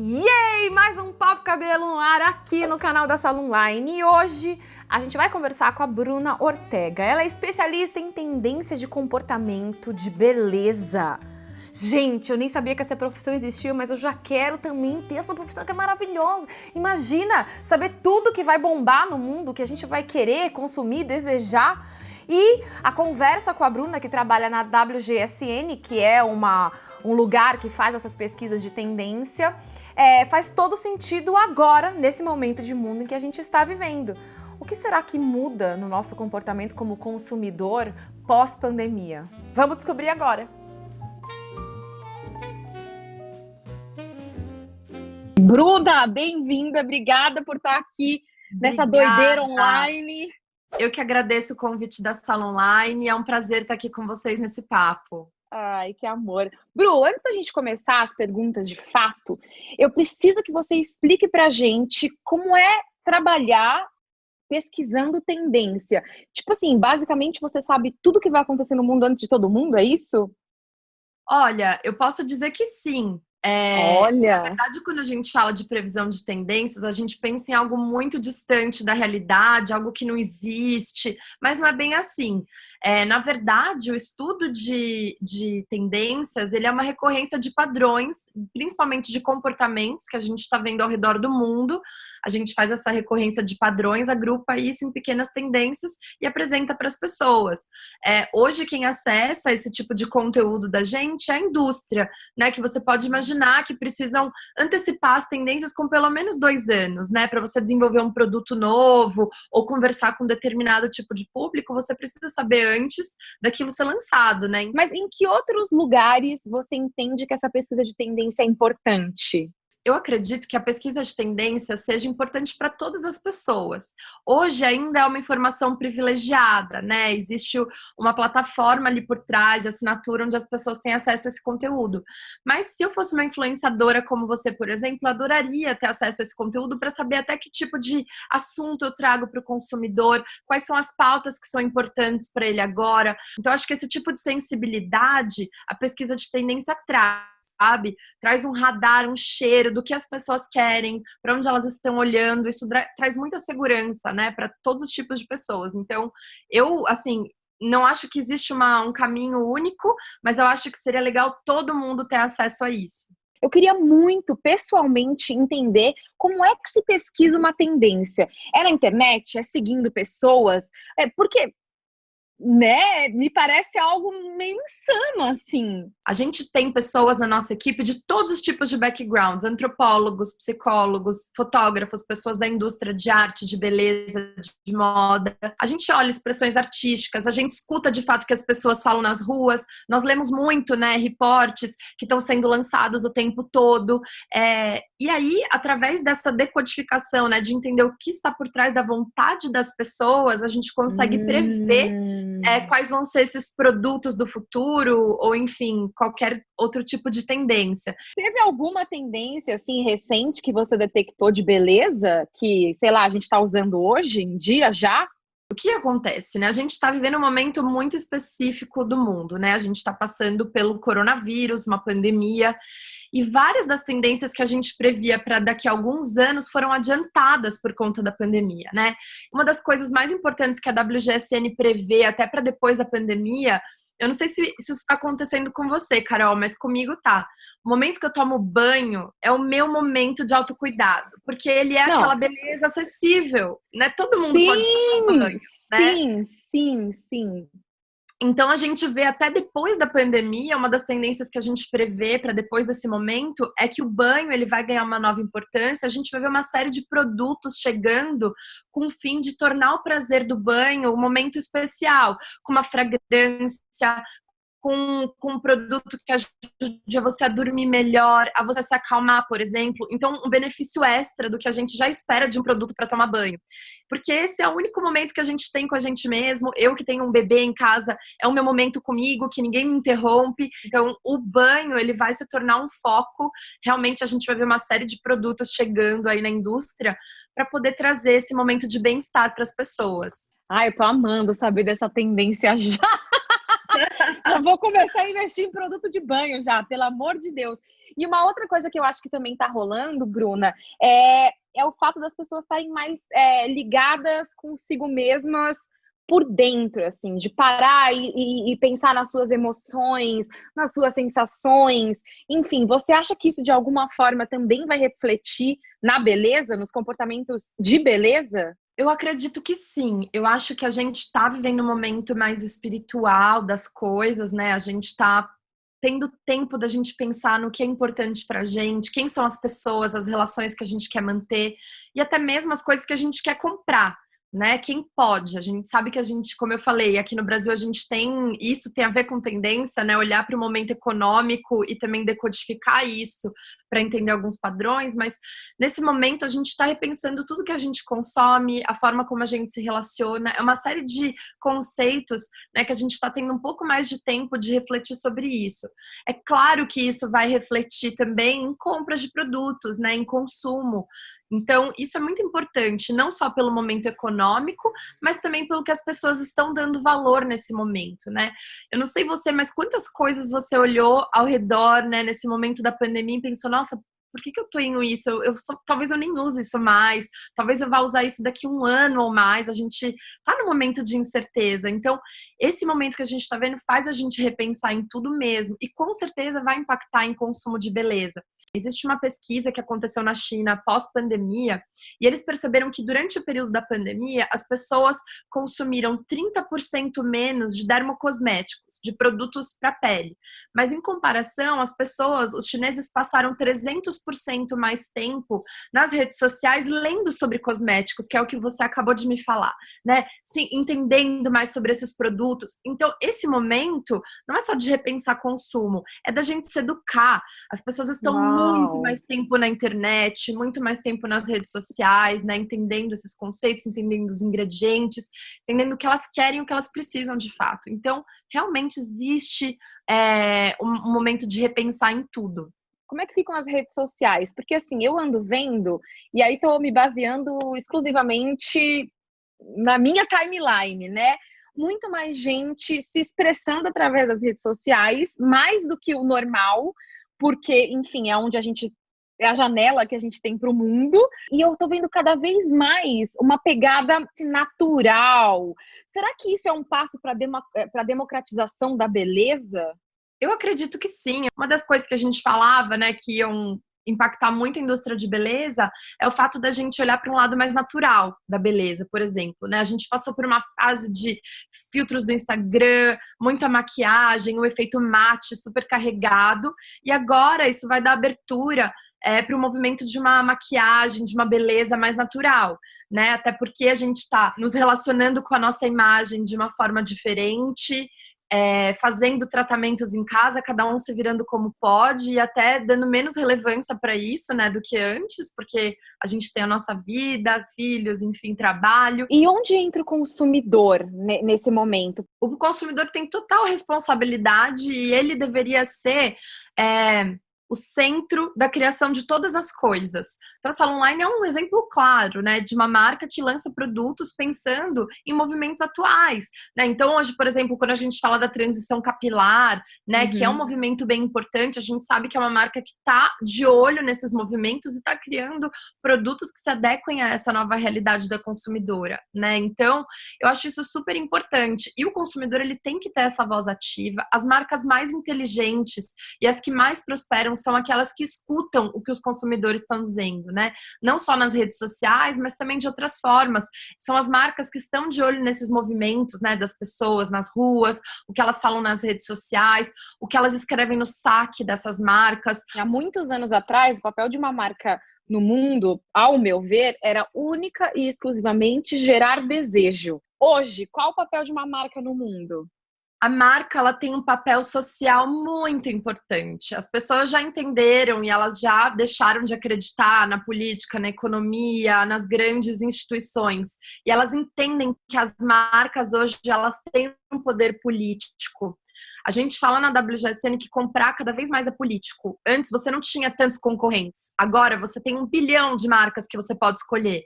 Yay! Mais um Papo Cabelo no ar aqui no canal da Sala Online. E hoje a gente vai conversar com a Bruna Ortega. Ela é especialista em tendência de comportamento, de beleza. Gente, eu nem sabia que essa profissão existia, mas eu já quero também ter essa profissão que é maravilhosa. Imagina saber tudo que vai bombar no mundo, que a gente vai querer, consumir, desejar. E a conversa com a Bruna, que trabalha na WGSN, que é um lugar que faz essas pesquisas de tendência, faz todo sentido agora, nesse momento de mundo em que a gente está vivendo. O que será que muda no nosso comportamento como consumidor pós-pandemia? Vamos descobrir agora! Bruna, bem-vinda, obrigada por estar aqui nessa doideira online. Eu que agradeço o convite da Sala Online, é um prazer estar aqui com vocês nesse papo. Ai, que amor. Bru, antes da gente começar as perguntas de fato, eu preciso que você explique pra gente como é trabalhar pesquisando tendência. Tipo assim, basicamente você sabe tudo que vai acontecer no mundo antes de todo mundo, é isso? Olha, eu posso dizer que sim. Olha! Na verdade, quando a gente fala de previsão de tendências, a gente pensa em algo muito distante da realidade, algo que não existe, mas não é bem assim. Na verdade, o estudo de tendências, ele é uma recorrência de padrões, principalmente de comportamentos que a gente está vendo ao redor do mundo. A gente faz essa recorrência de padrões, agrupa isso em pequenas tendências e apresenta para as pessoas. Hoje, quem acessa esse tipo de conteúdo da gente é a indústria, né? Que você pode imaginar que precisam antecipar as tendências com pelo menos 2 anos, né? Para você desenvolver um produto novo ou conversar com um determinado tipo de público, você precisa saber antes daquilo ser lançado, né? Mas em que outros lugares você entende que essa pesquisa de tendência é importante? Eu acredito que a pesquisa de tendência seja importante para todas as pessoas. Hoje ainda é uma informação privilegiada, né? Existe uma plataforma ali por trás de assinatura onde as pessoas têm acesso a esse conteúdo. Mas se eu fosse uma influenciadora como você, por exemplo, adoraria ter acesso a esse conteúdo para saber até que tipo de assunto eu trago para o consumidor, quais são as pautas que são importantes para ele agora. Então, acho que esse tipo de sensibilidade a pesquisa de tendência traz, sabe? Traz um radar, um cheiro do que as pessoas querem, para onde elas estão olhando. Isso traz muita segurança, né, para todos os tipos de pessoas. Então, eu, assim, não acho que existe um caminho único, mas eu acho que seria legal todo mundo ter acesso a isso. Eu queria muito, pessoalmente, entender como é que se pesquisa uma tendência. É na internet? É seguindo pessoas? Porque, né, me parece algo meio insano, assim. A gente tem pessoas na nossa equipe de todos os tipos de backgrounds, antropólogos, psicólogos, fotógrafos, pessoas da indústria de arte, de beleza, de moda. A gente olha expressões artísticas, a gente escuta de fato o que as pessoas falam nas ruas, nós lemos muito, né, reportes que estão sendo lançados o tempo todo. E aí, através dessa decodificação, né, de entender o que está por trás da vontade das pessoas, a gente consegue prever quais vão ser esses produtos do futuro, ou enfim, qualquer outro tipo de tendência. Teve alguma tendência, assim, recente que você detectou de beleza que, sei lá, a gente está usando hoje em dia já? O que acontece, né? A gente está vivendo um momento muito específico do mundo, né? A gente está passando pelo coronavírus, uma pandemia, e várias das tendências que a gente previa para daqui a alguns anos foram adiantadas por conta da pandemia, né? Uma das coisas mais importantes que a WGSN prevê até para depois da pandemia, eu não sei se isso está acontecendo com você, Carol, mas comigo tá. O momento que eu tomo banho é o meu momento de autocuidado, porque ele é aquela beleza acessível, né? Todo mundo pode tomar banho, né? Sim. Então, a gente vê até depois da pandemia, uma das tendências que a gente prevê para depois desse momento é que o banho ele vai ganhar uma nova importância. A gente vai ver uma série de produtos chegando com o fim de tornar o prazer do banho um momento especial, com uma fragrância, com um produto que ajude você a dormir melhor, a você se acalmar, por exemplo. Então, um benefício extra do que a gente já espera de um produto para tomar banho. Porque esse é o único momento que a gente tem com a gente mesmo. Eu que tenho um bebê em casa, é o meu momento comigo, que ninguém me interrompe. Então, o banho, ele vai se tornar um foco. Realmente, a gente vai ver uma série de produtos chegando aí na indústria para poder trazer esse momento de bem-estar para as pessoas. Eu tô amando saber dessa tendência já. Já vou começar a investir em produto de banho já, pelo amor de Deus. E uma outra coisa que eu acho que também tá rolando, Bruna, é o fato das pessoas estarem mais ligadas consigo mesmas por dentro, assim, de parar e pensar nas suas emoções, nas suas sensações. Enfim, você acha que isso de alguma forma também vai refletir na beleza, nos comportamentos de beleza? Eu acredito que sim. Eu acho que a gente está vivendo um momento mais espiritual das coisas, né? A gente está tendo tempo da gente pensar no que é importante pra gente, quem são as pessoas, as relações que a gente quer manter e até mesmo as coisas que a gente quer comprar, né? Quem pode? A gente sabe que a gente, como eu falei, aqui no Brasil a gente tem, isso tem a ver com tendência, né? Olhar para o momento econômico e também decodificar isso para entender alguns padrões, mas nesse momento a gente está repensando tudo que a gente consome, a forma como a gente se relaciona, é uma série de conceitos, né, que a gente está tendo um pouco mais de tempo de refletir sobre isso. É claro que isso vai refletir também em compras de produtos, né, em consumo. Então, isso é muito importante, não só pelo momento econômico, mas também pelo que as pessoas estão dando valor nesse momento, né? Eu não sei você, mas quantas coisas você olhou ao redor, né, nesse momento da pandemia e pensou, nossa, por que eu tenho isso? Talvez eu nem use isso mais, talvez eu vá usar isso daqui a um ano ou mais. A gente tá num momento de incerteza. Então, esse momento que a gente tá vendo faz a gente repensar em tudo mesmo e com certeza vai impactar em consumo de beleza. Existe uma pesquisa que aconteceu na China pós-pandemia e eles perceberam que durante o período da pandemia as pessoas consumiram 30% menos de dermocosméticos, de produtos para pele. Mas em comparação, os chineses passaram 300% mais tempo nas redes sociais lendo sobre cosméticos, que é o que você acabou de me falar, né? Sim, entendendo mais sobre esses produtos. Então, esse momento não é só de repensar consumo, é da gente se educar. As pessoas estão muito mais tempo na internet, muito mais tempo nas redes sociais, né? Entendendo esses conceitos, entendendo os ingredientes, entendendo o que elas querem, o que elas precisam de fato. Então, realmente existe um momento de repensar em tudo. Como é que ficam as redes sociais? Porque assim, eu ando vendo, e aí estou me baseando exclusivamente na minha timeline, né? Muito mais gente se expressando através das redes sociais, mais do que o normal, porque, enfim, é a janela que a gente tem para o mundo, e eu tô vendo cada vez mais uma pegada natural. Será que isso é um passo para a democratização da beleza? Eu acredito que sim. Uma das coisas que a gente falava, né, que iam impactar muito a indústria de beleza é o fato da gente olhar para um lado mais natural da beleza, por exemplo, né? A gente passou por uma fase de filtros do Instagram, muita maquiagem, o efeito mate super carregado, e agora isso vai dar abertura para o movimento de uma maquiagem, de uma beleza mais natural, né? Até porque a gente está nos relacionando com a nossa imagem de uma forma diferente, fazendo tratamentos em casa, cada um se virando como pode e até dando menos relevância para isso, né, do que antes, porque a gente tem a nossa vida, filhos, enfim, trabalho. E onde entra o consumidor nesse momento? O consumidor tem total responsabilidade e ele deveria ser o centro da criação de todas as coisas. Então, a Salon Online é um exemplo claro, né, de uma marca que lança produtos pensando em movimentos atuais, né? Então, hoje, por exemplo, quando a gente fala da transição capilar, né, que é um movimento bem importante, a gente sabe que é uma marca que está de olho nesses movimentos e está criando produtos que se adequem a essa nova realidade da consumidora, né? Então, eu acho isso super importante. E o consumidor, ele tem que ter essa voz ativa. As marcas mais inteligentes e as que mais prosperam são aquelas que escutam o que os consumidores estão dizendo, né? Não só nas redes sociais, mas também de outras formas. São as marcas que estão de olho nesses movimentos, né, das pessoas nas ruas, o que elas falam nas redes sociais, o que elas escrevem no saque dessas marcas. Há muitos anos atrás, o papel de uma marca no mundo, ao meu ver, era única e exclusivamente gerar desejo. Hoje, qual o papel de uma marca no mundo? A marca, ela tem um papel social muito importante. As pessoas já entenderam e elas já deixaram de acreditar na política, na economia, nas grandes instituições. E elas entendem que as marcas hoje, elas têm um poder político. A gente fala na WGSN que comprar cada vez mais é político. Antes você não tinha tantos concorrentes. Agora você tem 1 bilhão de marcas que você pode escolher.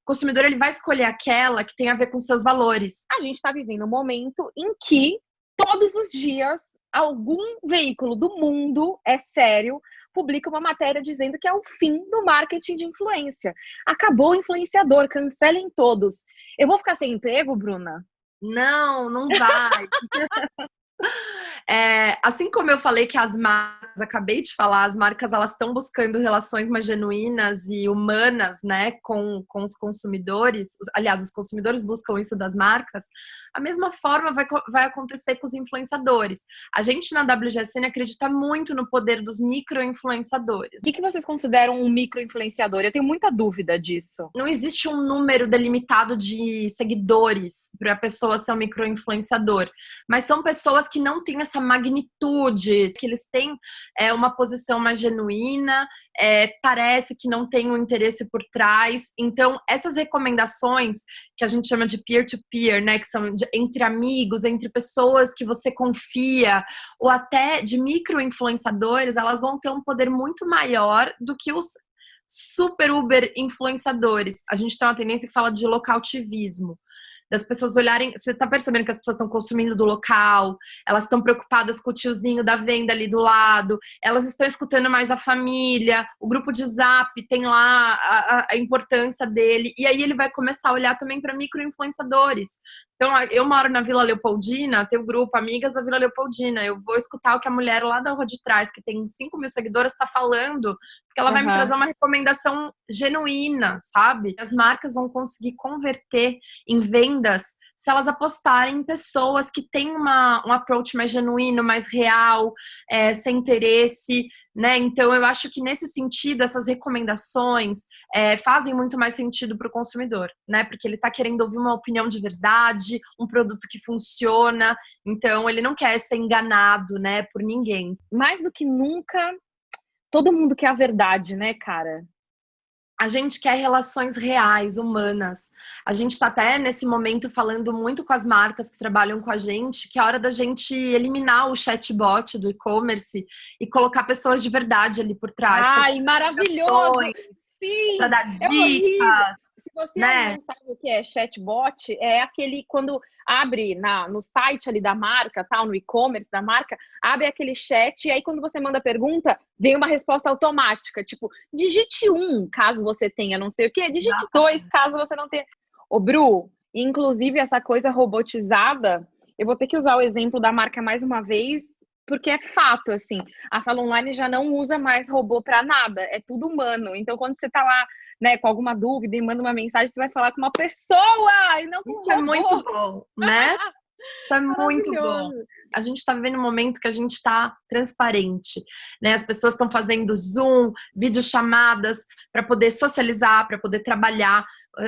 O consumidor, ele vai escolher aquela que tem a ver com seus valores. A gente está vivendo um momento em que todos os dias, algum veículo do mundo, é sério, publica uma matéria dizendo que é o fim do marketing de influência. Acabou o influenciador, cancelem todos. Eu vou ficar sem emprego, Bruna? Não, não vai. Assim como eu falei que as marcas, acabei de falar, as marcas elas estão buscando relações mais genuínas e humanas, né, com os consumidores. Aliás, os consumidores buscam isso das marcas. A mesma forma vai acontecer com os influenciadores. A gente na WGSN acredita muito no poder dos micro-influenciadores. O que vocês consideram um micro-influenciador? Eu tenho muita dúvida disso. Não existe um número delimitado de seguidores para a pessoa ser um micro-influenciador, mas são pessoas que não têm essa magnitude, que eles têm uma posição mais genuína, parece que não tem um interesse por trás. Então, essas recomendações que a gente chama de peer-to-peer, né, que são entre amigos, entre pessoas que você confia, ou até de micro-influenciadores, elas vão ter um poder muito maior do que os super uber influenciadores. A gente tem uma tendência que fala de locativismo, das pessoas olharem, você tá percebendo que as pessoas estão consumindo do local, elas estão preocupadas com o tiozinho da venda ali do lado, elas estão escutando mais a família, o grupo de Zap tem lá a importância dele, e aí ele vai começar a olhar também para micro-influenciadores. Então, eu moro na Vila Leopoldina, tenho o grupo Amigas da Vila Leopoldina, eu vou escutar o que a mulher lá da rua de trás, que tem 5.000 seguidoras, está falando, porque ela vai me trazer uma recomendação genuína, sabe? As marcas vão conseguir converter em vendas se elas apostarem em pessoas que têm um approach mais genuíno, mais real, sem interesse, né? Então, eu acho que nesse sentido, essas recomendações fazem muito mais sentido para o consumidor, né? Porque ele está querendo ouvir uma opinião de verdade, um produto que funciona. Então, ele não quer ser enganado, né, por ninguém. Mais do que nunca, todo mundo quer a verdade, né, cara? A gente quer relações reais, humanas. A gente está até nesse momento falando muito com as marcas que trabalham com a gente, que é a hora da gente eliminar o chatbot do e-commerce e colocar pessoas de verdade ali por trás. Ai, maravilhoso! Sim! Para dar dicas. Se você não sabe o que é chatbot, é aquele quando abre no site ali da marca, tal, no e-commerce da marca, abre aquele chat e aí quando você manda pergunta, vem uma resposta automática, tipo, digite 1, caso você tenha não sei o quê, digite 2, caso você não tenha. Ô, Bru, inclusive essa coisa robotizada, eu vou ter que usar o exemplo da marca mais uma vez, porque é fato, assim, a Salonline já não usa mais robô para nada, é tudo humano. Então, quando você tá lá, né, com alguma dúvida e manda uma mensagem, você vai falar com uma pessoa e não com um robô. Isso é muito bom, né? Isso é muito bom. A gente está vivendo um momento que a gente está transparente, né? As pessoas estão fazendo Zoom, videochamadas para poder socializar, para poder trabalhar.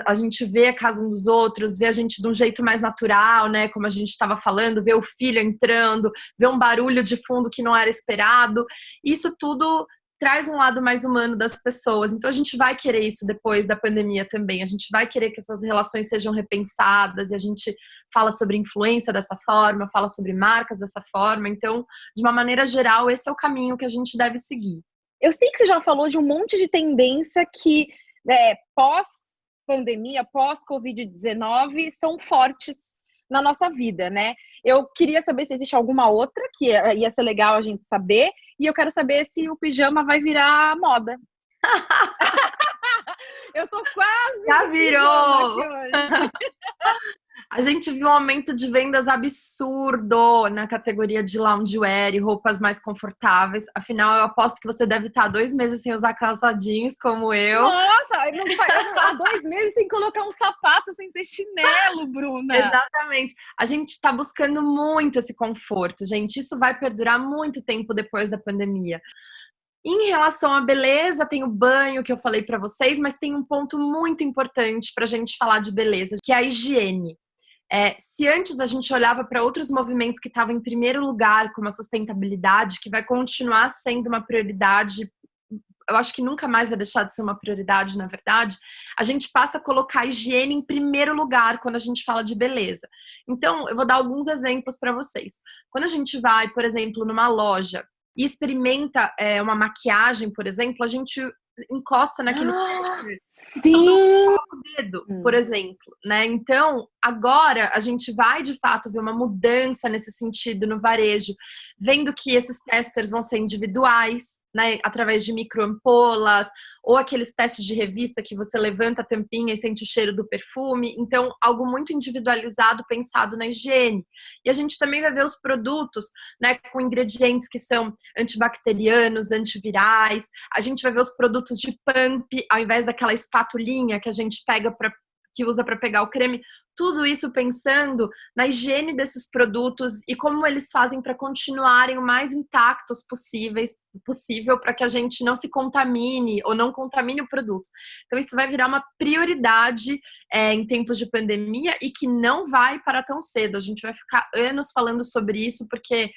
A gente vê a casa dos outros, vê a gente de um jeito mais natural, né? Como a gente estava falando, vê o filho entrando, vê um barulho de fundo que não era esperado. Isso tudo traz um lado mais humano das pessoas. Então, a gente vai querer isso depois da pandemia também. A gente vai querer que essas relações sejam repensadas e a gente fala sobre influência dessa forma, fala sobre marcas dessa forma. Então, de uma maneira geral, esse é o caminho que a gente deve seguir. Eu sei que você já falou de um monte de tendência que pós-pandemia, pós-Covid-19, são fortes na nossa vida, né? Eu queria saber se existe alguma outra que ia ser legal a gente saber, e eu quero saber se o pijama vai virar moda. Eu tô quase já virou! A gente viu um aumento de vendas absurdo na categoria de loungewear e roupas mais confortáveis. Afinal, eu aposto que você deve estar 2 meses sem usar calça jeans, como eu. Nossa, há 2 meses sem colocar um sapato, sem ser chinelo, Bruna. Exatamente. A gente está buscando muito esse conforto, gente. Isso vai perdurar muito tempo depois da pandemia. Em relação à beleza, tem o banho que eu falei para vocês, mas tem um ponto muito importante para a gente falar de beleza, que é a higiene. Se antes a gente olhava para outros movimentos que estavam em primeiro lugar, como a sustentabilidade, que vai continuar sendo uma prioridade, eu acho que nunca mais vai deixar de ser uma prioridade, na verdade, a gente passa a colocar a higiene em primeiro lugar quando a gente fala de beleza. Então, eu vou dar alguns exemplos para vocês. Quando a gente vai, por exemplo, numa loja e experimenta uma maquiagem, por exemplo, a gente encosta naquele tester, Sim! dedo, por exemplo, né? Então, agora a gente vai de fato ver uma mudança nesse sentido no varejo, vendo que esses testers vão ser individuais, né, através de microampolas, ou aqueles testes de revista que você levanta a tampinha e sente o cheiro do perfume. Então, algo muito individualizado, pensado na higiene. E a gente também vai ver os produtos, né, com ingredientes que são antibacterianos, antivirais. A gente vai ver os produtos de pump, ao invés daquela espatulinha que a gente pega que usa para pegar o creme. Tudo isso pensando na higiene desses produtos e como eles fazem para continuarem o mais intactos possível para que a gente não se contamine ou não contamine o produto. Então isso vai virar uma prioridade em tempos de pandemia e que não vai parar tão cedo. A gente vai ficar anos falando sobre isso porque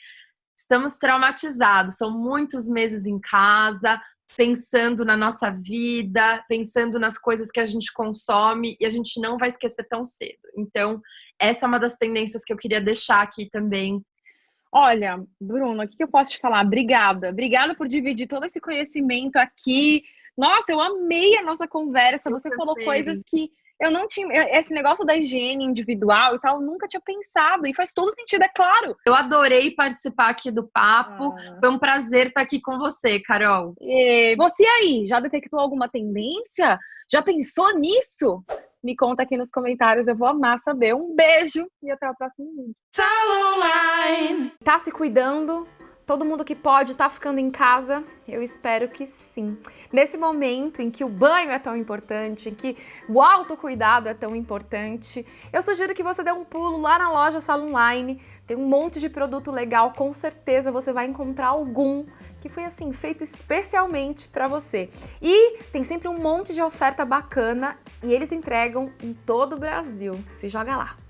estamos traumatizados. São muitos meses em casa, pensando na nossa vida, pensando nas coisas que a gente consome e a gente não vai esquecer tão cedo. Então, essa é uma das tendências que eu queria deixar aqui também. Olha, Bruna, o que eu posso te falar? Obrigada. Obrigada por dividir todo esse conhecimento aqui. Nossa, eu amei a nossa conversa. Você falou coisas que eu não tinha. Esse negócio da higiene individual e tal, eu nunca tinha pensado. E faz todo sentido, é claro. Eu adorei participar aqui do papo. Foi um prazer estar aqui com você, Carol. E você aí, já detectou alguma tendência? Já pensou nisso? Me conta aqui nos comentários, eu vou amar saber. Um beijo e até o próximo vídeo. Tá se cuidando? Todo mundo que pode tá ficando em casa? Eu espero que sim. Nesse momento em que o banho é tão importante, em que o autocuidado é tão importante, eu sugiro que você dê um pulo lá na loja Salonline. Tem um monte de produto legal, com certeza você vai encontrar algum que foi assim, feito especialmente para você. E tem sempre um monte de oferta bacana e eles entregam em todo o Brasil. Se joga lá.